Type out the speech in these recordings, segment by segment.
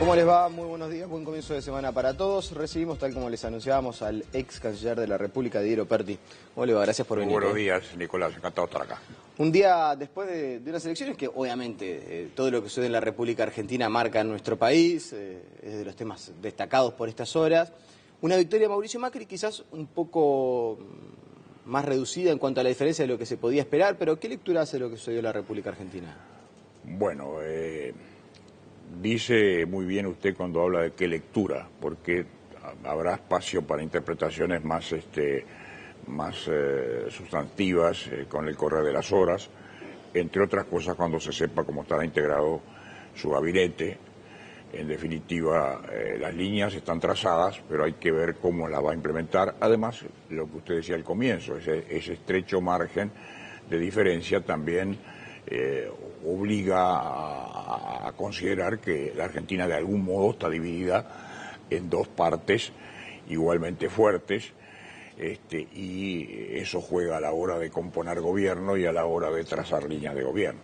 ¿Cómo les va? Muy buenos días, buen comienzo de semana para todos. Recibimos, tal como les anunciábamos, al ex canciller de la República, Didier Operti. ¿Cómo le va? Gracias por venir. Buenos días, Nicolás, encantado de estar acá. Un día después de unas elecciones que obviamente todo lo que sucede en la República Argentina marca en nuestro país, es de los temas destacados por estas horas. Una victoria de Mauricio Macri quizás un poco más reducida en cuanto a la diferencia de lo que se podía esperar, pero ¿qué lectura hace de lo que sucedió en la República Argentina? Bueno, dice muy bien usted cuando habla de qué lectura, porque habrá espacio para interpretaciones más sustantivas con el correr de las horas, entre otras cosas cuando se sepa cómo estará integrado su gabinete. En definitiva, las líneas están trazadas, pero hay que ver cómo las va a implementar. Además, lo que usted decía al comienzo, ese estrecho margen de diferencia también obliga a considerar que la Argentina de algún modo está dividida en dos partes igualmente fuertes, y eso juega a la hora de componer gobierno y a la hora de trazar líneas de gobierno.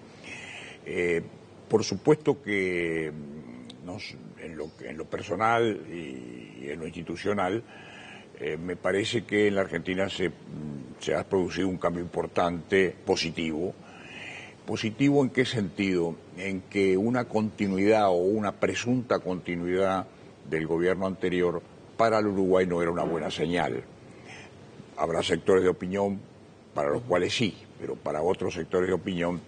Por supuesto que en lo personal y en lo institucional, me parece que en la Argentina se ha producido un cambio importante, positivo. ¿Positivo en qué sentido? En que una continuidad o una presunta continuidad del gobierno anterior para el Uruguay no era una buena señal. Habrá sectores de opinión para los cuales sí, pero para otros sectores de opinión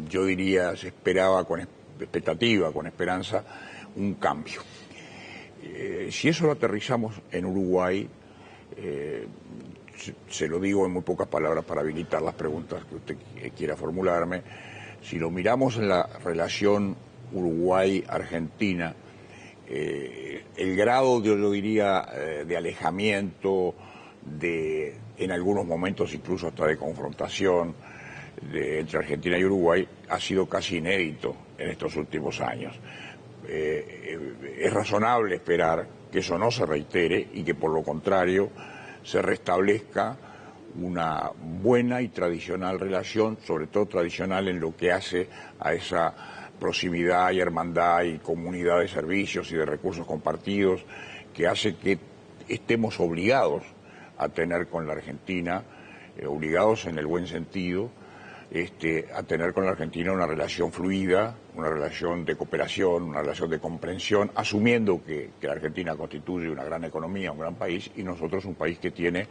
yo diría, se esperaba con expectativa, con esperanza, un cambio. Si eso lo aterrizamos en Uruguay, se lo digo en muy pocas palabras para habilitar las preguntas que usted quiera formularme, si lo miramos en la relación Uruguay-Argentina, el grado, yo diría, de alejamiento, en algunos momentos incluso hasta de confrontación entre Argentina y Uruguay, ha sido casi inédito en estos últimos años. Es razonable esperar que eso no se reitere y que por lo contrario se restablezca una buena y tradicional relación, sobre todo tradicional en lo que hace a esa proximidad y hermandad y comunidad de servicios y de recursos compartidos, que hace que estemos obligados a tener con la Argentina, obligados en el buen sentido, a tener con la Argentina una relación fluida, una relación de cooperación, una relación de comprensión, asumiendo que la Argentina constituye una gran economía, un gran país, y nosotros un país que tiene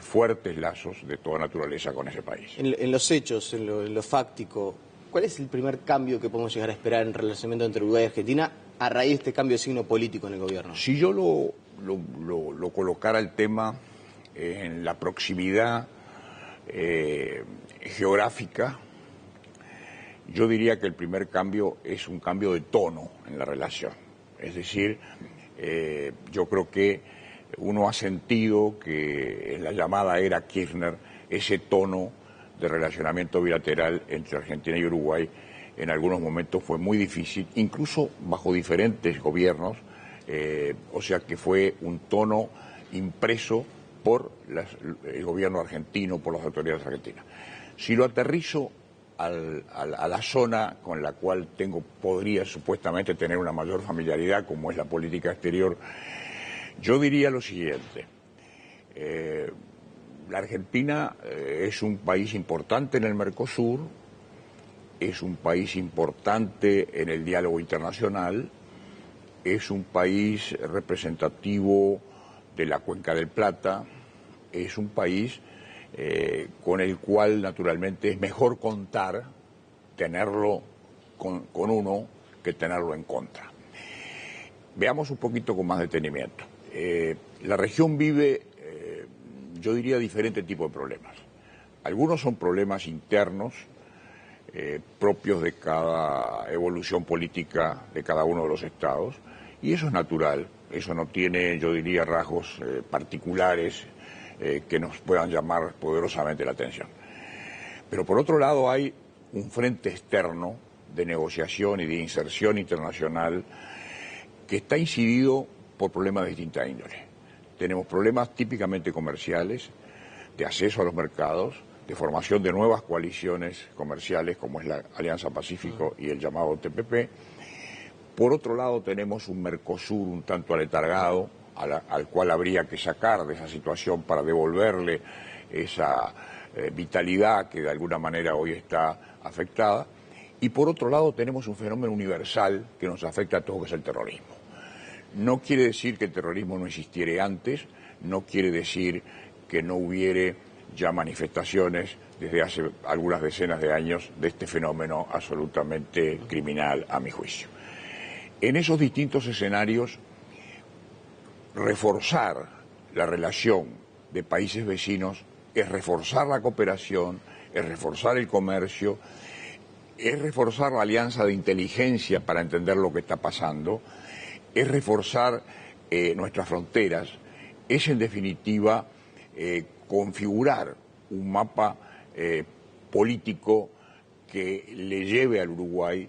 fuertes lazos de toda naturaleza con ese país. En los hechos, en lo fáctico, ¿cuál es el primer cambio que podemos llegar a esperar en el relacionamiento entre Uruguay y Argentina a raíz de este cambio de signo político en el gobierno? Si yo lo colocara el tema en la proximidad geográfica, yo diría que el primer cambio es un cambio de tono en la relación. Es decir, yo creo que uno ha sentido que en la llamada era Kirchner ese tono de relacionamiento bilateral entre Argentina y Uruguay en algunos momentos fue muy difícil, incluso bajo diferentes gobiernos, o sea que fue un tono impreso por el gobierno argentino, por las autoridades argentinas. Si lo aterrizo a la zona con la cual podría supuestamente tener una mayor familiaridad, como es la política exterior, yo diría lo siguiente. La Argentina es un país importante en el Mercosur, es un país importante en el diálogo internacional, es un país representativo de la Cuenca del Plata, es un país con el cual naturalmente es mejor tenerlo con uno que tenerlo en contra. Veamos un poquito con más detenimiento. La región vive, yo diría, diferentes tipos de problemas. Algunos son problemas internos, propios de cada evolución política de cada uno de los estados, y eso es natural, eso no tiene, yo diría, rasgos particulares que nos puedan llamar poderosamente la atención. Pero por otro lado hay un frente externo de negociación y de inserción internacional que está incidido por problemas de distinta índole. Tenemos problemas típicamente comerciales, de acceso a los mercados, de formación de nuevas coaliciones comerciales como es la Alianza Pacífico y el llamado TPP. Por otro lado tenemos un Mercosur un tanto aletargado, al cual habría que sacar de esa situación para devolverle esa vitalidad que de alguna manera hoy está afectada. Y por otro lado tenemos un fenómeno universal que nos afecta a todos, que es el terrorismo. No quiere decir que el terrorismo no existiera antes, no quiere decir que no hubiere ya manifestaciones desde hace algunas decenas de años de este fenómeno absolutamente criminal, a mi juicio. En esos distintos escenarios, reforzar la relación de países vecinos es reforzar la cooperación, es reforzar el comercio, es reforzar la alianza de inteligencia para entender lo que está pasando, es reforzar nuestras fronteras, es en definitiva configurar un mapa político que le lleve al Uruguay,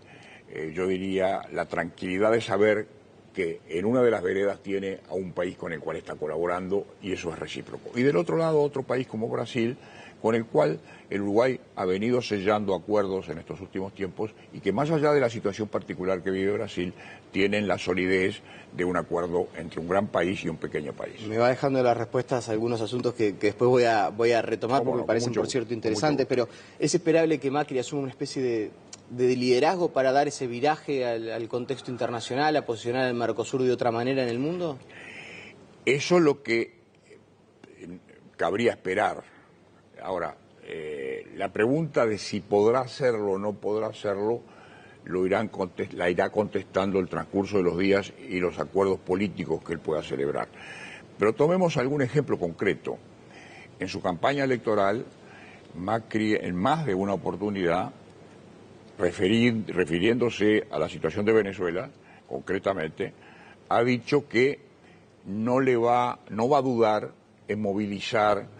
yo diría, la tranquilidad de saber que en una de las veredas tiene a un país con el cual está colaborando y eso es recíproco. Y del otro lado, otro país como Brasil, con el cual el Uruguay ha venido sellando acuerdos en estos últimos tiempos y que más allá de la situación particular que vive Brasil, tienen la solidez de un acuerdo entre un gran país y un pequeño país. Me va dejando las respuestas a algunos asuntos que después voy a retomar porque me parecen, por cierto, interesantes, pero ¿es esperable que Macri asuma una especie de liderazgo para dar ese viraje al contexto internacional, a posicionar al Mercosur de otra manera en el mundo? Eso es lo que cabría esperar. Ahora, la pregunta de si podrá hacerlo o no podrá hacerlo la irá contestando el transcurso de los días y los acuerdos políticos que él pueda celebrar. Pero tomemos algún ejemplo concreto. En su campaña electoral, Macri, en más de una oportunidad, refiriéndose a la situación de Venezuela, concretamente, ha dicho que no va a dudar en movilizar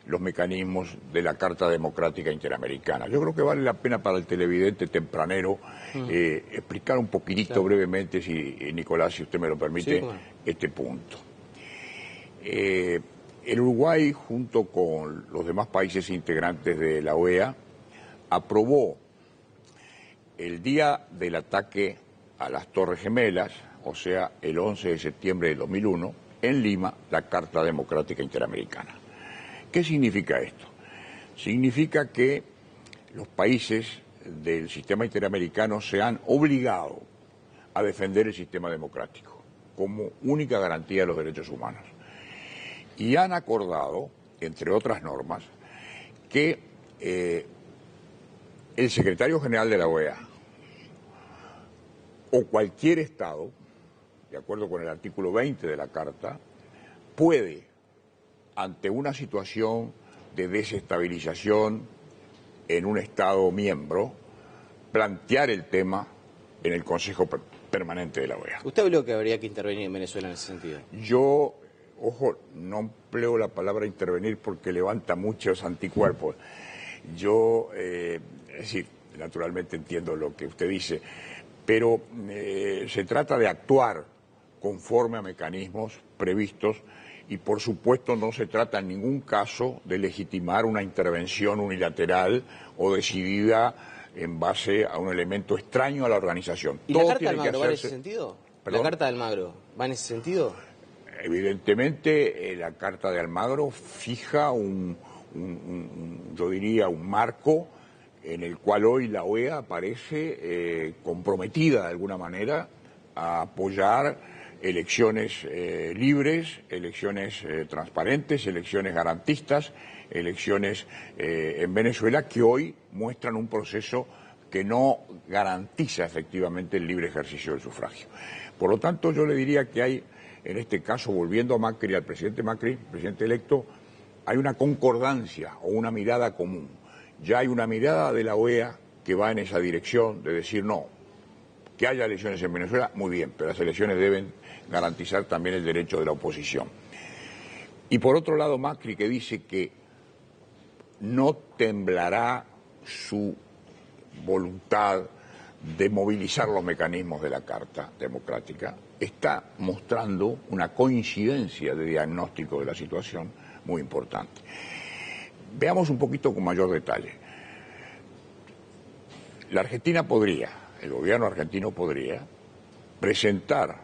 los mecanismos de la Carta Democrática Interamericana. Yo creo que vale la pena para el televidente tempranero explicar un poquitito brevemente, si Nicolás, si usted me lo permite, este punto. El Uruguay, junto con los demás países integrantes de la OEA, aprobó el día del ataque a las Torres Gemelas, o sea, el 11 de septiembre de 2001, en Lima, la Carta Democrática Interamericana. ¿Qué significa esto? Significa que los países del sistema interamericano se han obligado a defender el sistema democrático como única garantía de los derechos humanos. Y han acordado, entre otras normas, que el secretario general de la OEA o cualquier Estado, de acuerdo con el artículo 20 de la Carta, puede, ante una situación de desestabilización en un Estado miembro, plantear el tema en el Consejo Permanente de la OEA. ¿Usted habló que habría que intervenir en Venezuela en ese sentido? Yo, ojo, no empleo la palabra intervenir porque levanta muchos anticuerpos. Yo, es decir, naturalmente entiendo lo que usted dice, pero se trata de actuar conforme a mecanismos previstos y por supuesto no se trata en ningún caso de legitimar una intervención unilateral o decidida en base a un elemento extraño a la organización. ¿Y la Carta de Almagro va en ese sentido? ¿La Carta de Almagro va en ese sentido? Evidentemente la Carta de Almagro fija yo diría, un marco en el cual hoy la OEA aparece comprometida de alguna manera a apoyar elecciones libres, elecciones transparentes, elecciones garantistas, elecciones en Venezuela que hoy muestran un proceso que no garantiza efectivamente el libre ejercicio del sufragio. Por lo tanto, yo le diría que hay, en este caso, volviendo a Macri, al presidente Macri, presidente electo, hay una concordancia o una mirada común. Ya hay una mirada de la OEA que va en esa dirección de decir no, que haya elecciones en Venezuela, muy bien, pero las elecciones deben garantizar también el derecho de la oposición. Y por otro lado, Macri, que dice que no temblará su voluntad de movilizar los mecanismos de la Carta Democrática, está mostrando una coincidencia de diagnóstico de la situación muy importante. Veamos un poquito con mayor detalle. La Argentina podría, el gobierno argentino podría presentar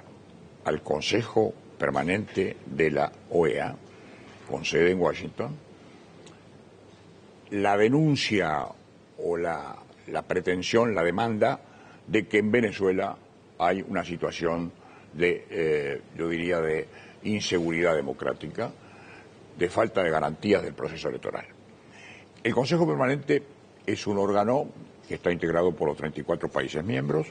al Consejo Permanente de la OEA, con sede en Washington, la denuncia o la pretensión, la demanda de que en Venezuela hay una situación de, yo diría, de inseguridad democrática, de falta de garantías del proceso electoral. El Consejo Permanente es un órgano que está integrado por los 34 países miembros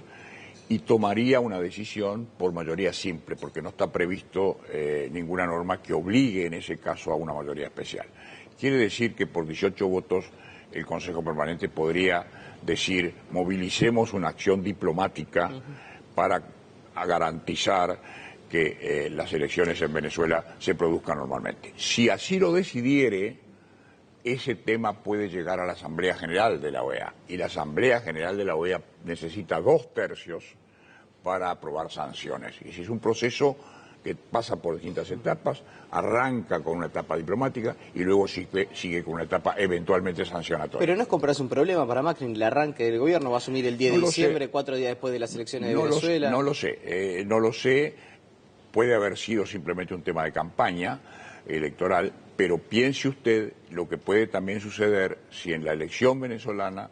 y tomaría una decisión por mayoría simple, porque no está previsto ninguna norma que obligue en ese caso a una mayoría especial. Quiere decir que por 18 votos el Consejo Permanente podría decir movilicemos una acción diplomática para garantizar que las elecciones en Venezuela se produzcan normalmente. Si así lo decidiere, ese tema puede llegar a la Asamblea General de la OEA, y la Asamblea General de la OEA necesita 2/3 para aprobar sanciones. Y si es un proceso que pasa por distintas etapas, arranca con una etapa diplomática y luego sigue con una etapa eventualmente sancionatoria. Pero no es comprarse un problema para Macri el arranque del gobierno, va a asumir el 10 de diciembre, 4 días después de las elecciones de Venezuela. No lo sé, puede haber sido simplemente un tema de campaña electoral, pero piense usted lo que puede también suceder si en la elección venezolana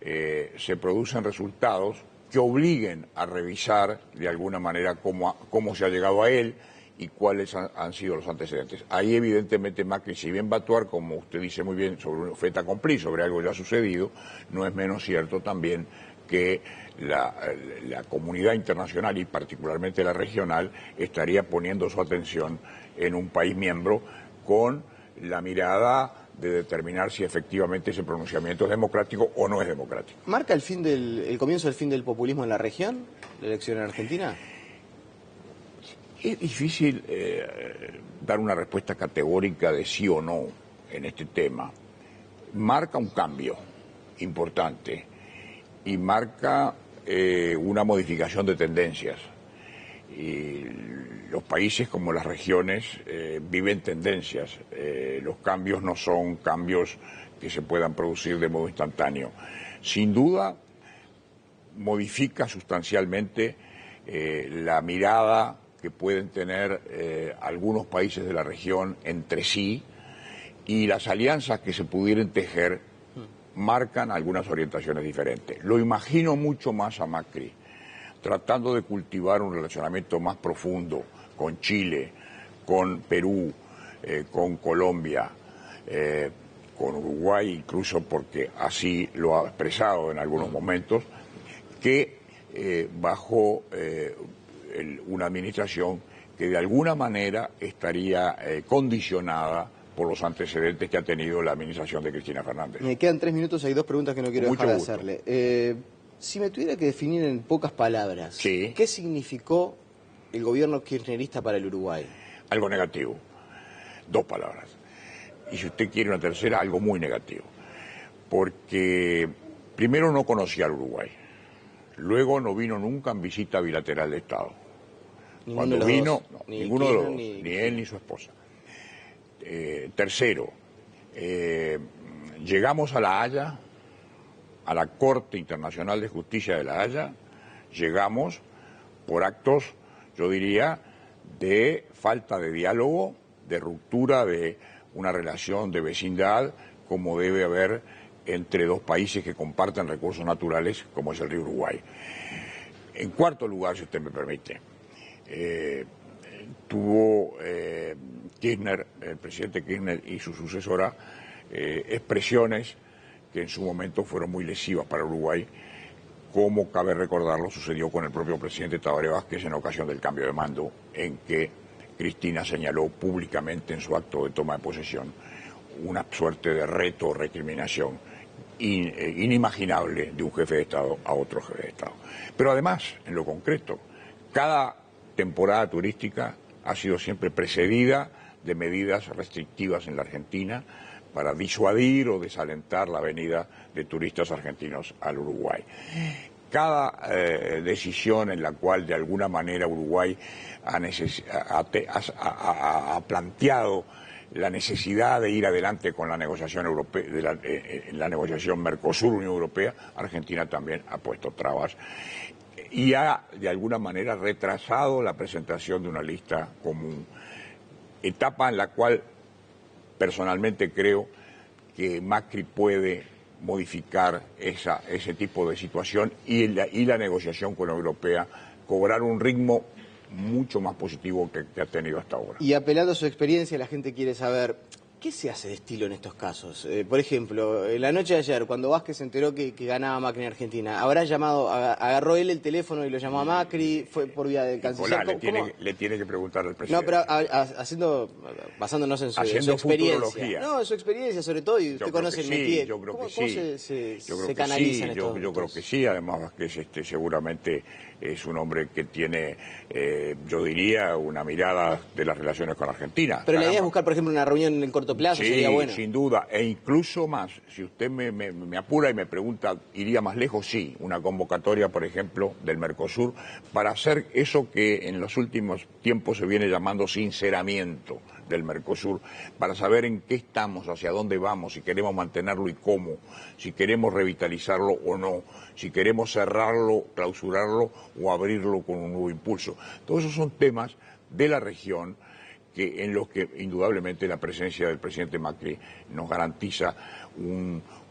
se producen resultados que obliguen a revisar de alguna manera cómo se ha llegado a él y cuáles han sido los antecedentes. Ahí evidentemente Macri, si bien va a actuar, como usted dice muy bien, sobre un fait accompli, sobre algo ya sucedido, no es menos cierto también que la comunidad internacional y particularmente la regional estaría poniendo su atención en un país miembro con la mirada de determinar si efectivamente ese pronunciamiento es democrático o no es democrático. ¿Marca el comienzo del fin del populismo en la región, la elección en Argentina? Es difícil dar una respuesta categórica de sí o no en este tema. Marca un cambio importante y marca una modificación de tendencias. Y los países como las regiones viven tendencias. Los cambios no son cambios que se puedan producir de modo instantáneo. Sin duda, modifica sustancialmente la mirada que pueden tener algunos países de la región entre sí, y las alianzas que se pudieran tejer marcan algunas orientaciones diferentes. Lo imagino mucho más a Macri tratando de cultivar un relacionamiento más profundo con Chile, con Perú, con Colombia, con Uruguay, incluso porque así lo ha expresado en algunos momentos, que bajo una administración que de alguna manera estaría condicionada por los antecedentes que ha tenido la administración de Cristina Fernández. Me quedan 3 minutos, hay 2 preguntas que no quiero dejar de hacerle. Si me tuviera que definir en pocas palabras, sí, ¿qué significó el gobierno kirchnerista para el Uruguay? Algo negativo. 2 palabras. Y si usted quiere una tercera, algo muy negativo. Porque primero no conocía al Uruguay. Luego no vino nunca en visita bilateral de Estado. Cuando vino, ninguno de los dos, ni él ni su esposa. Tercero, llegamos a La Haya, a la Corte Internacional de Justicia de La Haya, llegamos por actos, yo diría, de falta de diálogo, de ruptura de una relación de vecindad, como debe haber entre 2 países que comparten recursos naturales, como es el río Uruguay. En cuarto lugar, si usted me permite, tuvo Kirchner, el presidente Kirchner y su sucesora, expresiones que en su momento fueron muy lesivas para Uruguay, como cabe recordarlo sucedió con el propio presidente Tabaré Vázquez en ocasión del cambio de mando, en que Cristina señaló públicamente en su acto de toma de posesión una suerte de reto o recriminación inimaginable de un jefe de Estado a otro jefe de Estado. Pero además, en lo concreto, cada temporada turística ha sido siempre precedida de medidas restrictivas en la Argentina para disuadir o desalentar la venida de turistas argentinos al Uruguay. Cada decisión en la cual de alguna manera Uruguay ha planteado la necesidad de ir adelante con la negociación europea, la negociación Mercosur-Unión Europea, Argentina también ha puesto trabas y ha de alguna manera retrasado la presentación de una lista común, etapa en la cual personalmente creo que Macri puede modificar ese tipo de situación y la negociación con la europea cobrar un ritmo mucho más positivo que ha tenido hasta ahora. Y apelando a su experiencia, la gente quiere saber, ¿qué se hace de estilo en estos casos? Por ejemplo, en la noche de ayer, cuando Vázquez se enteró que ganaba Macri en Argentina, ¿habrá llamado, agarró él el teléfono y lo llamó a Macri? ¿Fue por vía del canciller? Le tiene que preguntar al presidente. No, pero basándonos en su experiencia. No, en su experiencia sobre todo, y usted conoce el métier. Yo creo que ¿Cómo se canaliza en esto? Yo creo que sí, además Vázquez seguramente es un hombre que tiene, yo diría, una mirada de las relaciones con Argentina. Pero la idea es buscar, por ejemplo, una reunión en corto plazo, sí, sería bueno. Sin duda, e incluso más, si usted me apura y me pregunta, ¿iría más lejos? Sí, una convocatoria, por ejemplo, del Mercosur, para hacer eso que en los últimos tiempos se viene llamando sinceramiento del Mercosur, para saber en qué estamos, hacia dónde vamos, si queremos mantenerlo y cómo, si queremos revitalizarlo o no, si queremos cerrarlo, clausurarlo o abrirlo con un nuevo impulso. Todos esos son temas de la región en los que indudablemente la presencia del presidente Macri nos garantiza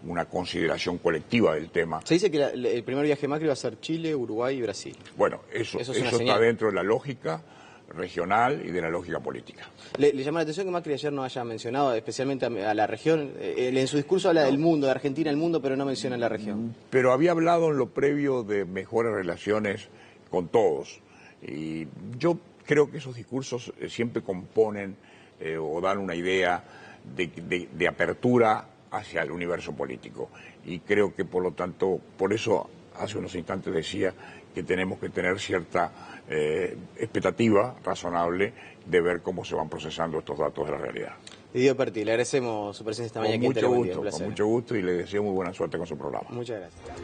una consideración colectiva del tema. Se dice que el primer viaje de Macri va a ser Chile, Uruguay y Brasil. Bueno, eso está dentro de la lógica regional y de la lógica política. ¿Le llama la atención que Macri ayer no haya mencionado especialmente a la región? En su discurso habla del mundo, de Argentina, el mundo, pero no menciona la región. Pero había hablado en lo previo de mejores relaciones con todos. Y yo creo que esos discursos siempre componen o dan una idea de apertura hacia el universo político. Y creo que, por lo tanto, por eso hace unos instantes decía que tenemos que tener cierta expectativa razonable de ver cómo se van procesando estos datos de la realidad. Didier Perti, le agradecemos su presencia esta mañana. Con mucho gusto y le deseo muy buena suerte con su programa. Muchas gracias.